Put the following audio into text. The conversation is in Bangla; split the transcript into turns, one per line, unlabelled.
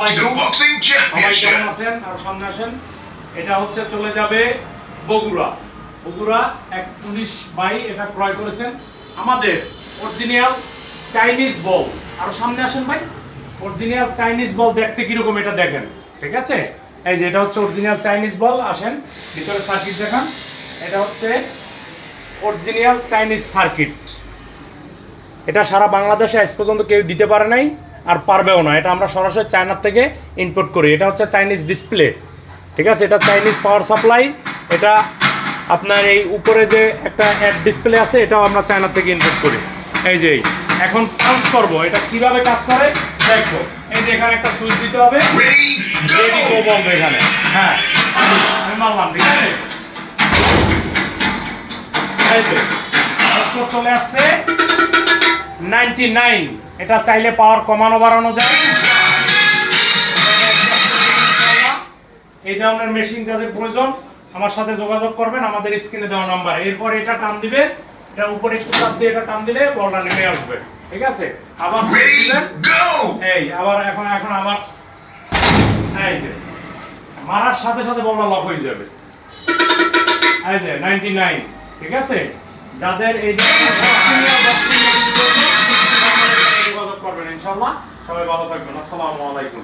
বক্সিং চ্যাম্পিয়নশিপ কেমন আছেন? আর সামনে আসেন। এটা হচ্ছে চলে যাবে বগুড়া এক পুলিশ ভাই এটা ক্রয় করেছেন আমাদের অরিজিনাল চাইনিজ বল। আর সামনে আসেন ভাই। অরিজিনাল চাইনিজ বল দেখতে কিরকম এটা দেখেন, ঠিক আছে? এই যে এটা হচ্ছে অরিজিনাল চাইনিজ বল। আসেন ভিতরে সার্কিট দেখান। এটা হচ্ছে অরিজিনাল চাইনিজ সার্কিট। এটা সারা বাংলাদেশে আজ পর্যন্ত কেউ দিতে পারে নাই আর পারবেও না। এটা আমরা সরাসরি চায়নার থেকে ইম্পোর্ট করি। এটা হচ্ছে চাইনিজ ডিসপ্লে, ঠিক আছে? এটা চাইনিজ পাওয়ার সাপ্লাই। এটা আপনার এই উপরে যে একটা অ্যাড ডিসপ্লে আছে এটাও আমরা চায়নার থেকে ইম্পোর্ট করি। এই যে এখন কাজ করব, এটা কিভাবে কাজ করে দেখো। এই যে এখানে একটা সুইচ দিতে হবে, রেডি গো বলবে এখানে। হ্যাঁ আমি মারলাম, ঠিক আছে? এই যে স্কোর চলে আসছে 99। এটা চাইলে পাওয়ার কমানো বাড়ানো যায়। এই ধরনের মেশিন যাদের প্রয়োজন আমার সাথে যোগাযোগ করবেন আমাদের স্ক্রিনে দেওয়া নাম্বার। এরপর এটা টান দিবে, এটা উপরে একটু চাপ দিয়ে এটা টান দিলে বলটা নেমে আসবে, ঠিক আছে? আবার দিবেন, এই আবার এখন আবার এই যে মারার সাথে সাথে বলটা লক হয়ে যাবে। এই যে 99, ঠিক আছে? যাদের এই যোগাযোগ করবেন ইনশাআল্লাহ। সবাই ভালো থাকবেন। আসসালামু আলাইকুম।